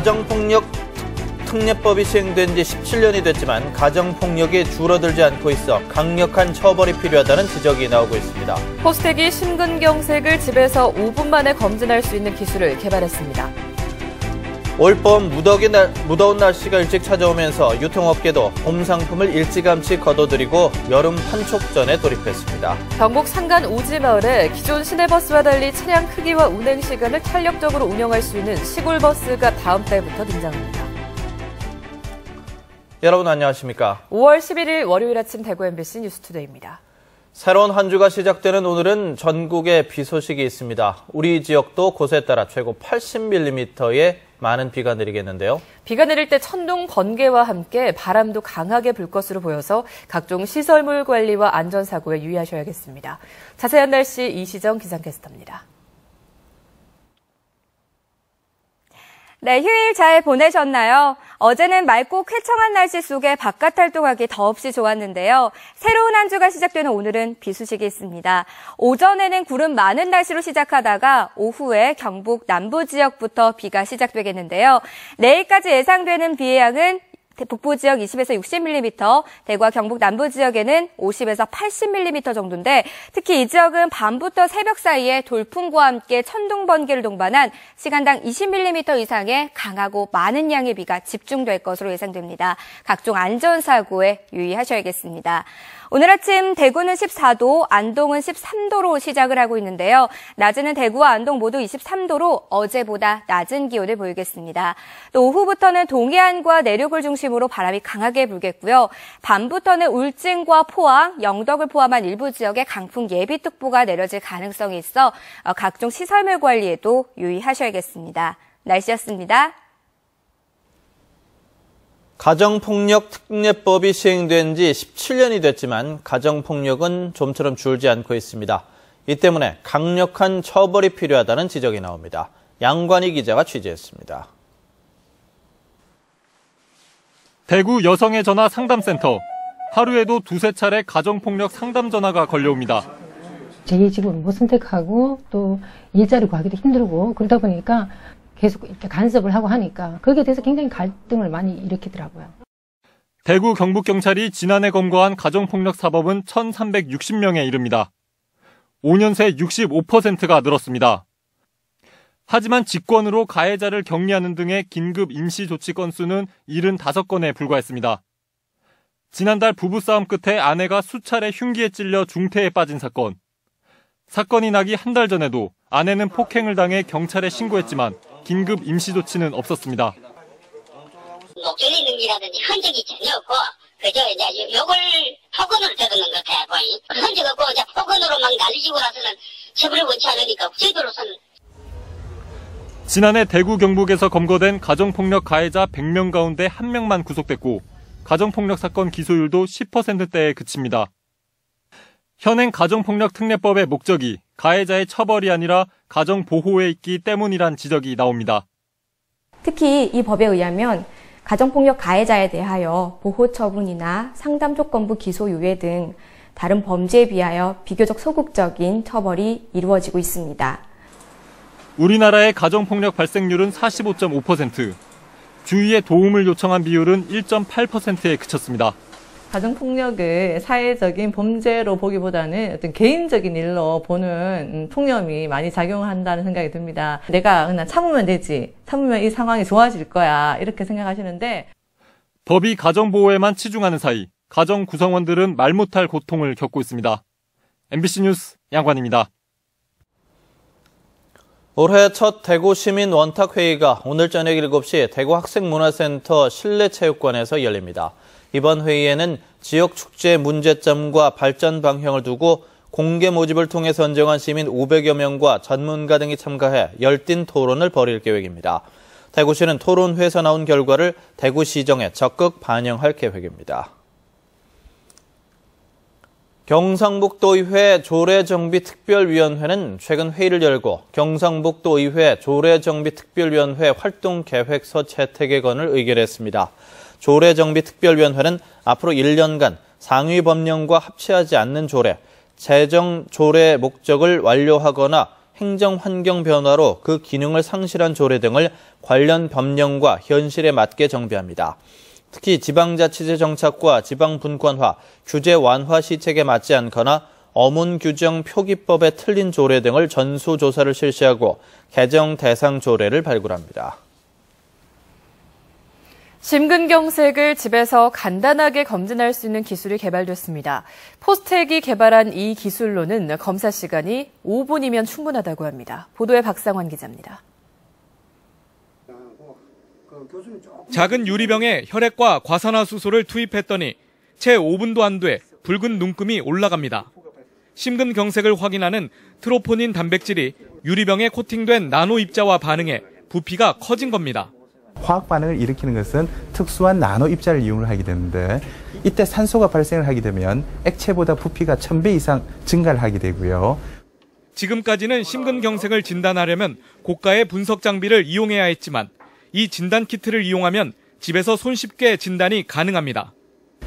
가정폭력 특례법이 시행된 지 17년이 됐지만 가정폭력이 줄어들지 않고 있어 강력한 처벌이 필요하다는 지적이 나오고 있습니다. 포스텍이 심근경색을 집에서 5분 만에 검진할 수 있는 기술을 개발했습니다. 올봄 무더운 날씨가 일찍 찾아오면서 유통업계도 봄 상품을 일찌감치 거둬들이고 여름 판촉전에 돌입했습니다. 경북 상간 오지마을에 기존 시내버스와 달리 차량 크기와 운행 시간을 탄력적으로 운영할 수 있는 시골버스가 다음 달부터 등장합니다. 여러분 안녕하십니까? 5월 11일 월요일 아침 대구 MBC 뉴스투데이입니다. 새로운 한 주가 시작되는 오늘은 전국에 비 소식이 있습니다. 우리 지역도 곳에 따라 최고 80mm의 많은 비가 내리겠는데요. 비가 내릴 때 천둥, 번개와 함께 바람도 강하게 불 것으로 보여서 각종 시설물 관리와 안전사고에 유의하셔야겠습니다. 자세한 날씨 이시정 기상캐스터입니다. 네, 휴일 잘 보내셨나요? 어제는 맑고 쾌청한 날씨 속에 바깥 활동하기 더없이 좋았는데요. 새로운 한 주가 시작되는 오늘은 비 소식이 있습니다. 오전에는 구름 많은 날씨로 시작하다가 오후에 경북 남부 지역부터 비가 시작되겠는데요. 내일까지 예상되는 비의 양은 북부 지역 20에서 60mm, 대구와 경북 남부 지역에는 50에서 80mm 정도인데 특히 이 지역은 밤부터 새벽 사이에 돌풍과 함께 천둥, 번개를 동반한 시간당 20mm 이상의 강하고 많은 양의 비가 집중될 것으로 예상됩니다. 각종 안전사고에 유의하셔야겠습니다. 오늘 아침 대구는 14도, 안동은 13도로 시작을 하고 있는데요. 낮에는 대구와 안동 모두 23도로 어제보다 낮은 기온을 보이겠습니다. 또 오후부터는 동해안과 내륙을 중심으로 바람이 강하게 불겠고요. 밤부터는 울진과 포항, 영덕을 포함한 일부 지역에 강풍 예비특보가 내려질 가능성이 있어 각종 시설물 관리에도 유의하셔야겠습니다. 날씨였습니다. 가정폭력 특례법이 시행된 지 17년이 됐지만 가정폭력은 좀처럼 줄지 않고 있습니다. 이 때문에 강력한 처벌이 필요하다는 지적이 나옵니다. 양관희 기자가 취재했습니다. 대구 여성의 전화 상담센터. 하루에도 두세 차례 가정폭력 상담 전화가 걸려옵니다. 제 집을 못 선택하고 또 일자리 구하기도 힘들고 그러다 보니까 계속 이렇게 간섭을 하고 하니까 거기에 대해서 굉장히 갈등을 많이 일으키더라고요. 대구 경북경찰이 지난해 검거한 가정폭력 사범은 1,360명에 이릅니다. 5년 새 65%가 늘었습니다. 하지만 직권으로 가해자를 격리하는 등의 긴급 임시조치 건수는 75건에 불과했습니다. 지난달 부부싸움 끝에 아내가 수차례 흉기에 찔려 중태에 빠진 사건. 사건이 나기 한 달 전에도 아내는 폭행을 당해 경찰에 신고했지만 긴급 임시조치는 없었습니다. 목줄이 능기라든지 흔적이 전혀 없고 그저 이제 욕을 폭언으로 되는 것 같아요. 흔적 없고 이제 폭언으로 막 난리지고 나서는 처벌을 원치 않으니까 저희들로서는. 지난해 대구 경북에서 검거된 가정폭력 가해자 100명 가운데 1명만 구속됐고 가정폭력 사건 기소율도 10%대에 그칩니다. 현행 가정폭력 특례법의 목적이 가해자의 처벌이 아니라 가정보호에 있기 때문이란 지적이 나옵니다. 특히 이 법에 의하면 가정폭력 가해자에 대하여 보호처분이나 상담조건부 기소유예 등 다른 범죄에 비하여 비교적 소극적인 처벌이 이루어지고 있습니다. 우리나라의 가정폭력 발생률은 45.5%, 주위의 도움을 요청한 비율은 1.8%에 그쳤습니다. 가정폭력을 사회적인 범죄로 보기보다는 어떤 개인적인 일로 보는 통념이 많이 작용한다는 생각이 듭니다. 내가 그냥 참으면 되지, 참으면 이 상황이 좋아질 거야, 이렇게 생각하시는데 법이 가정보호에만 치중하는 사이 가정 구성원들은 말 못할 고통을 겪고 있습니다. MBC 뉴스 양관입니다. 올해 첫 대구 시민 원탁회의가 오늘 저녁 7시 대구 학생문화센터 실내체육관에서 열립니다. 이번 회의에는 지역 축제 문제점과 발전 방향을 두고 공개 모집을 통해 선정한 시민 500여 명과 전문가 등이 참가해 열띤 토론을 벌일 계획입니다. 대구시는 토론회에서 나온 결과를 대구시정에 적극 반영할 계획입니다. 경상북도의회 조례정비특별위원회는 최근 회의를 열고 경상북도의회 조례정비특별위원회 활동계획서 채택의 건을 의결했습니다. 조례정비특별위원회는 앞으로 1년간 상위 법령과 합치하지 않는 조례, 제정 조례 목적을 완료하거나 행정 환경 변화로 그 기능을 상실한 조례 등을 관련 법령과 현실에 맞게 정비합니다. 특히 지방자치제 정착과 지방분권화, 규제 완화 시책에 맞지 않거나 어문 규정 표기법에 틀린 조례 등을 전수조사를 실시하고 개정 대상 조례를 발굴합니다. 심근경색을 집에서 간단하게 검진할 수 있는 기술이 개발됐습니다. 포스텍이 개발한 이 기술로는 검사 시간이 5분이면 충분하다고 합니다. 보도에 박상환 기자입니다. 작은 유리병에 혈액과 과산화수소를 투입했더니 채 5분도 안 돼 붉은 눈금이 올라갑니다. 심근경색을 확인하는 트로포닌 단백질이 유리병에 코팅된 나노 입자와 반응해 부피가 커진 겁니다. 화학 반응을 일으키는 것은 특수한 나노 입자를 이용을 하게 되는데 이때 산소가 발생을 하게 되면 액체보다 부피가 1000배 이상 증가를 하게 되고요. 지금까지는 심근경색을 진단하려면 고가의 분석 장비를 이용해야 했지만 이 진단 키트를 이용하면 집에서 손쉽게 진단이 가능합니다.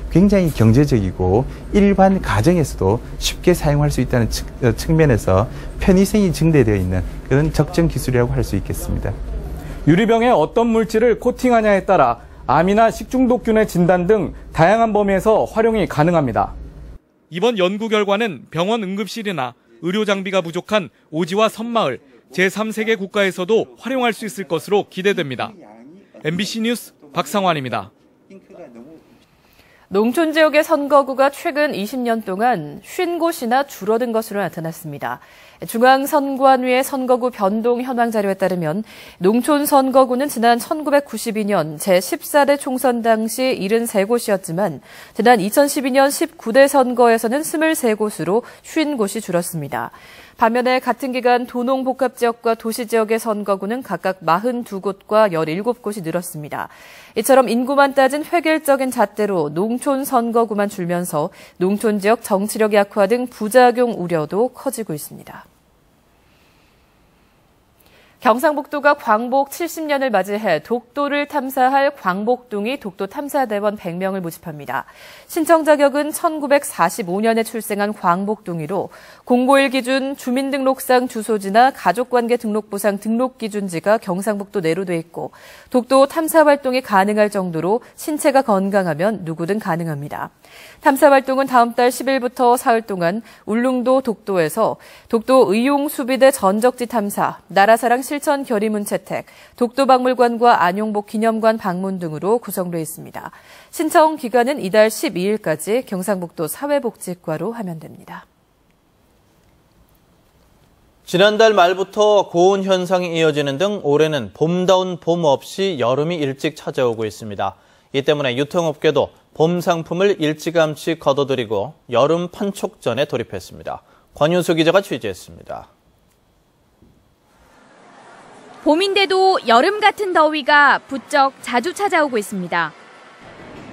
굉장히 경제적이고 일반 가정에서도 쉽게 사용할 수 있다는 측면에서 편의성이 증대되어 있는 그런 적정 기술이라고 할 수 있겠습니다. 유리병에 어떤 물질을 코팅하냐에 따라 암이나 식중독균의 진단 등 다양한 범위에서 활용이 가능합니다. 이번 연구 결과는 병원 응급실이나 의료 장비가 부족한 오지와 섬마을, 제3세계 국가에서도 활용할 수 있을 것으로 기대됩니다. MBC 뉴스 박상환입니다. 농촌 지역의 선거구가 최근 20년 동안 50곳이나 줄어든 것으로 나타났습니다. 중앙선관위의 선거구 변동 현황 자료에 따르면 농촌 선거구는 지난 1992년 제14대 총선 당시 73곳이었지만 지난 2012년 19대 선거에서는 23곳으로 50곳이 줄었습니다. 반면에 같은 기간 도농복합지역과 도시지역의 선거구는 각각 42곳과 17곳이 늘었습니다. 이처럼 인구만 따진 획일적인 잣대로 농촌 선거구만 줄면서 농촌 지역 정치력 약화 등 부작용 우려도 커지고 있습니다. 경상북도가 광복 70년을 맞이해 독도를 탐사할 광복둥이 독도탐사대원 100명을 모집합니다. 신청 자격은 1945년에 출생한 광복둥이로 공고일 기준 주민등록상 주소지나 가족관계 등록부상 등록기준지가 경상북도 내로 돼 있고 독도 탐사 활동이 가능할 정도로 신체가 건강하면 누구든 가능합니다. 탐사 활동은 다음 달 10일부터 사흘 동안 울릉도 독도에서 독도 의용수비대 전적지 탐사, 나라사랑 실천 결의문 채택, 독도박물관과 안용복 기념관 방문 등으로 구성되어 있습니다. 신청 기간은 이달 12일까지 경상북도 사회복지과로 하면 됩니다. 지난달 말부터 고온 현상이 이어지는 등 올해는 봄다운 봄 없이 여름이 일찍 찾아오고 있습니다. 이 때문에 유통업계도 봄 상품을 일찌감치 걷어들이고 여름 판촉전에 돌입했습니다. 권윤수 기자가 취재했습니다. 봄인데도 여름 같은 더위가 부쩍 자주 찾아오고 있습니다.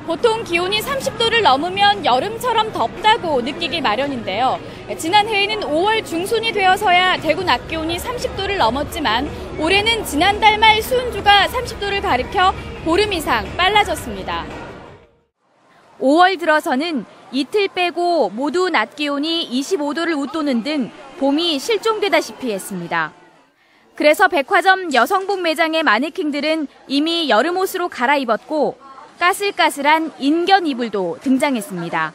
보통 기온이 30도를 넘으면 여름처럼 덥다고 느끼기 마련인데요. 지난해에는 5월 중순이 되어서야 대구 낮 기온이 30도를 넘었지만 올해는 지난달 말 수은주가 30도를 가리켜 보름 이상 빨라졌습니다. 5월 들어서는 이틀 빼고 모두 낮 기온이 25도를 웃도는 등 봄이 실종되다시피 했습니다. 그래서 백화점 여성복 매장의 마네킹들은 이미 여름 옷으로 갈아입었고 까슬까슬한 인견 이불도 등장했습니다.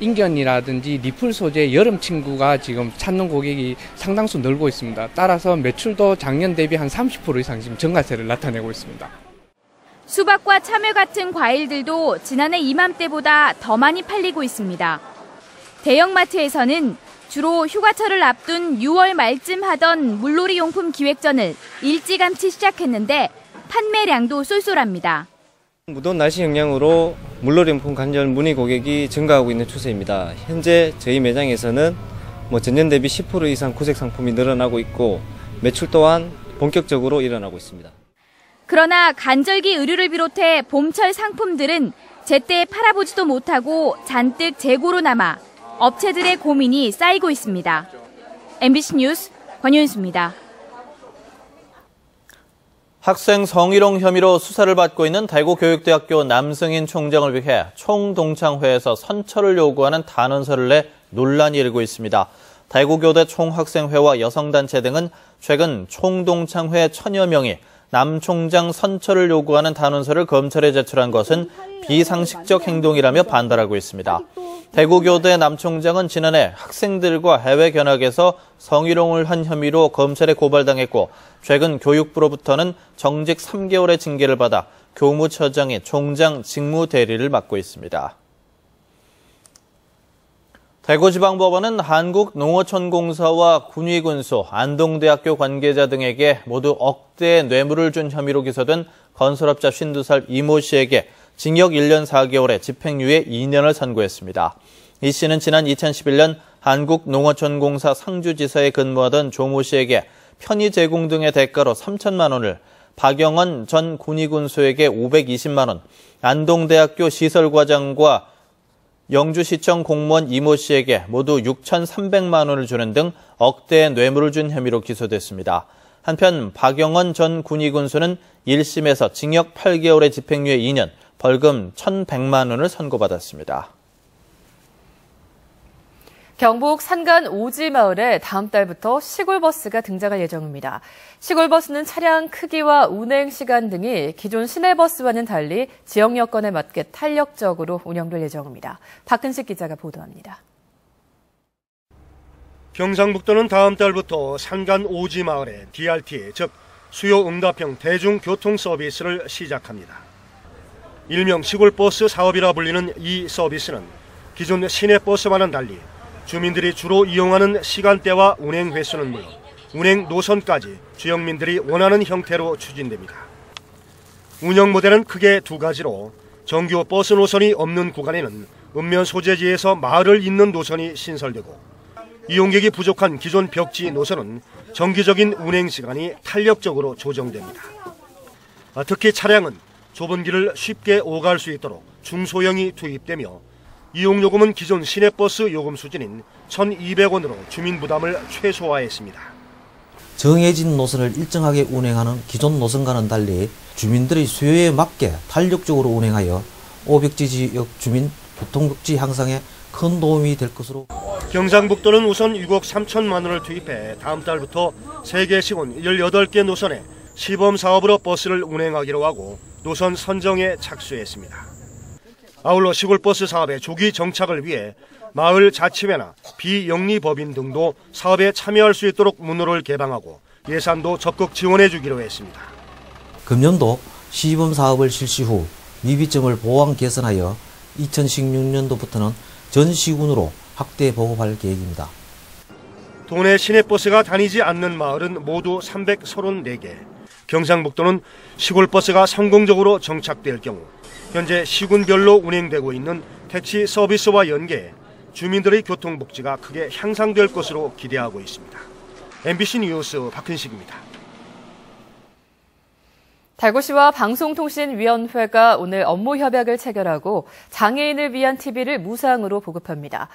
인견이라든지 리플 소재 여름 침구가 지금 찾는 고객이 상당수 늘고 있습니다. 따라서 매출도 작년 대비 한 30% 이상 지금 증가세를 나타내고 있습니다. 수박과 참외 같은 과일들도 지난해 이맘때보다 더 많이 팔리고 있습니다. 대형마트에서는 주로 휴가철을 앞둔 6월 말쯤 하던 물놀이 용품 기획전을 일찌감치 시작했는데 판매량도 쏠쏠합니다. 무더운 날씨 영향으로 물놀이용품 관련 문의 고객이 증가하고 있는 추세입니다. 현재 저희 매장에서는 전년 대비 10% 이상 구색 상품이 늘어나고 있고 매출 또한 본격적으로 일어나고 있습니다. 그러나 간절기 의류를 비롯해 봄철 상품들은 제때 팔아보지도 못하고 잔뜩 재고로 남아 업체들의 고민이 쌓이고 있습니다. MBC 뉴스 권윤수입니다. 학생 성희롱 혐의로 수사를 받고 있는 대구교육대학교 남승인 총장을 위해 총동창회에서 선처를 요구하는 단원서를 내 논란이 일고 있습니다. 대구교대 총학생회와 여성단체 등은 최근 총동창회 1000여 명이 남 총장 선처를 요구하는 단원서를 검찰에 제출한 것은 비상식적 행동이라며 반발하고 있습니다. 대구교대 남총장은 지난해 학생들과 해외 견학에서 성희롱을 한 혐의로 검찰에 고발당했고 최근 교육부로부터는 정직 3개월의 징계를 받아 교무처장이 총장 직무 대리를 맡고 있습니다. 대구지방법원은 한국농어촌공사와 군위군소, 안동대학교 관계자 등에게 모두 억대의 뇌물을 준 혐의로 기소된 건설업자 52살 이모 씨에게 징역 1년 4개월에 집행유예 2년을 선고했습니다. 이 씨는 지난 2011년 한국농어촌공사 상주지사에 근무하던 조모 씨에게 편의 제공 등의 대가로 3천만 원을, 박영원 전 군위군소에게 520만 원, 안동대학교 시설과장과 영주시청 공무원 이모 씨에게 모두 6,300만 원을 주는 등 억대의 뇌물을 준 혐의로 기소됐습니다. 한편 박영원 전 군위군수는 1심에서 징역 8개월의 집행유예 2년, 벌금 1,100만 원을 선고받았습니다. 경북 산간 오지마을에 다음 달부터 시골버스가 등장할 예정입니다. 시골버스는 차량 크기와 운행 시간 등이 기존 시내버스와는 달리 지역 여건에 맞게 탄력적으로 운영될 예정입니다. 박근식 기자가 보도합니다. 경상북도는 다음 달부터 산간 오지마을에 DRT, 즉 수요응답형 대중교통 서비스를 시작합니다. 일명 시골버스 사업이라 불리는 이 서비스는 기존 시내버스와는 달리 주민들이 주로 이용하는 시간대와 운행 횟수는 물론 운행 노선까지 지역민들이 원하는 형태로 추진됩니다. 운영 모델은 크게 두 가지로 정규 버스 노선이 없는 구간에는 읍면 소재지에서 마을을 잇는 노선이 신설되고 이용객이 부족한 기존 벽지 노선은 정기적인 운행 시간이 탄력적으로 조정됩니다. 특히 차량은 좁은 길을 쉽게 오갈 수 있도록 중소형이 투입되며 이용요금은 기존 시내버스 요금 수준인 1,200원으로 주민 부담을 최소화했습니다. 정해진 노선을 일정하게 운행하는 기존 노선과는 달리 주민들의 수요에 맞게 탄력적으로 운행하여 오벽지 지역 주민 교통복지 향상에 큰 도움이 될 것으로. 경상북도는 우선 6억 3천만 원을 투입해 다음 달부터 세계 시군 18개 노선에 시범 사업으로 버스를 운행하기로 하고 노선 선정에 착수했습니다. 아울러 시골버스 사업의 조기 정착을 위해 마을 자치회나 비영리법인 등도 사업에 참여할 수 있도록 문호를 개방하고 예산도 적극 지원해 주기로 했습니다. 금년도 시범 사업을 실시 후 미비점을 보완 개선하여 2016년도부터는 전 시군으로 확대 보급할 계획입니다. 도내 시내버스가 다니지 않는 마을은 모두 334개. 경상북도는 시골버스가 성공적으로 정착될 경우 현재 시군별로 운행되고 있는 택시 서비스와 연계해 주민들의 교통복지가 크게 향상될 것으로 기대하고 있습니다. MBC 뉴스 박근식입니다. 대구시와 방송통신위원회가 오늘 업무 협약을 체결하고 장애인을 위한 TV를 무상으로 보급합니다.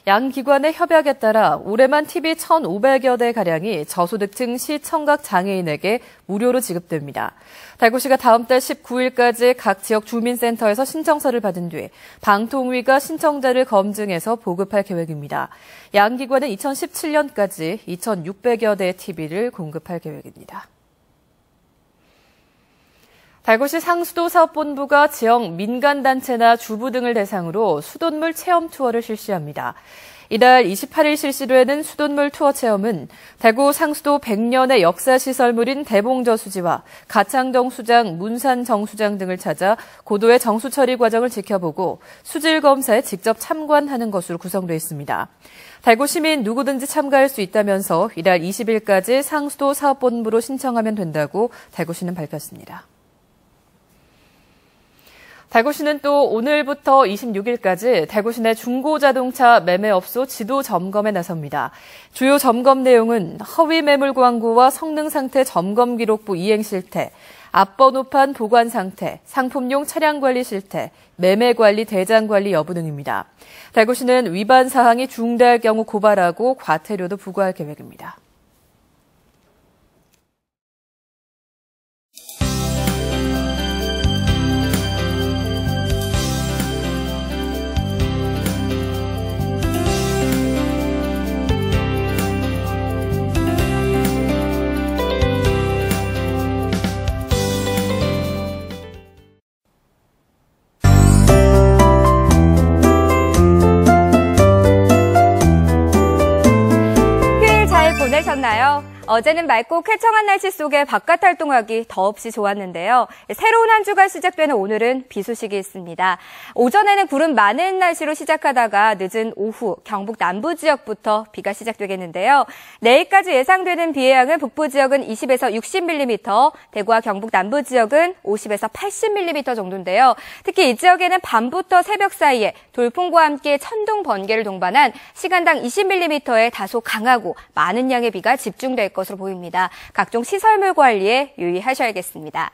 양 기관의 협약에 따라 올해만 TV 1,500여 대가량이 저소득층 시청각 장애인에게 무료로 지급됩니다. 대구시가 다음 달 19일까지 각 지역 주민센터에서 신청서를 받은 뒤 방통위가 신청자를 검증해서 보급할 계획입니다. 양 기관은 2017년까지 2,600여 대의 TV를 공급할 계획입니다. 대구시 상수도사업본부가 지역 민간단체나 주부 등을 대상으로 수돗물 체험 투어를 실시합니다. 이달 28일 실시되는 수돗물 투어 체험은 대구 상수도 100년의 역사시설물인 대봉저수지와 가창정 수장, 문산 정수장 등을 찾아 고도의 정수 처리 과정을 지켜보고 수질 검사에 직접 참관하는 것으로 구성되어 있습니다. 대구 시민 누구든지 참가할 수 있다면서 이달 20일까지 상수도 사업본부로 신청하면 된다고 대구시는 밝혔습니다. 대구시는 또 오늘부터 26일까지 대구시내 중고자동차 매매업소 지도 점검에 나섭니다. 주요 점검 내용은 허위 매물 광고와 성능 상태 점검 기록부 이행 실태, 앞번호판 보관 상태, 상품용 차량 관리 실태, 매매 관리 대장 관리 여부 등입니다. 대구시는 위반 사항이 중대할 경우 고발하고 과태료도 부과할 계획입니다. 보내셨나요? 어제는 맑고 쾌청한 날씨 속에 바깥 활동하기 더없이 좋았는데요. 새로운 한 주가 시작되는 오늘은 비 소식이 있습니다. 오전에는 구름 많은 날씨로 시작하다가 늦은 오후 경북 남부 지역부터 비가 시작되겠는데요. 내일까지 예상되는 비의 양은 북부 지역은 20에서 60mm, 대구와 경북 남부 지역은 50에서 80mm 정도인데요. 특히 이 지역에는 밤부터 새벽 사이에 돌풍과 함께 천둥 번개를 동반한 시간당 20mm의 다소 강하고 많은 양의 비가 집중될 것으로 보입니다. 각종 시설물 관리에 유의하셔야겠습니다.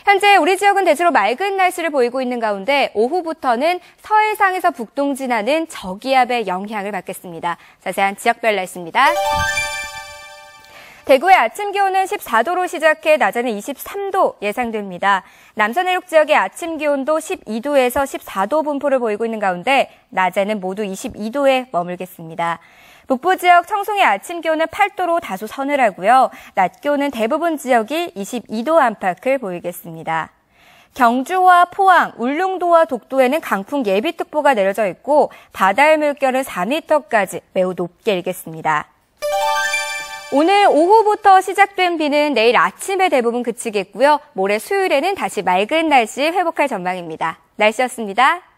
현재 우리 지역은 대체로 맑은 날씨를 보이고 있는 가운데 오후부터는 서해상에서 북동 지나는 저기압의 영향을 받겠습니다. 자세한 지역별 날씨입니다. 대구의 아침 기온은 14도로 시작해 낮에는 23도 예상됩니다. 남서 내륙 지역의 아침 기온도 12도에서 14도 분포를 보이고 있는 가운데 낮에는 모두 22도에 머물겠습니다. 북부 지역 청송의 아침 기온은 8도로 다소 서늘하고요. 낮 기온은 대부분 지역이 22도 안팎을 보이겠습니다. 경주와 포항, 울릉도와 독도에는 강풍 예비특보가 내려져 있고 바다의 물결은 4m까지 매우 높게 일겠습니다. 오늘 오후부터 시작된 비는 내일 아침에 대부분 그치겠고요. 모레 수요일에는 다시 맑은 날씨 회복할 전망입니다. 날씨였습니다.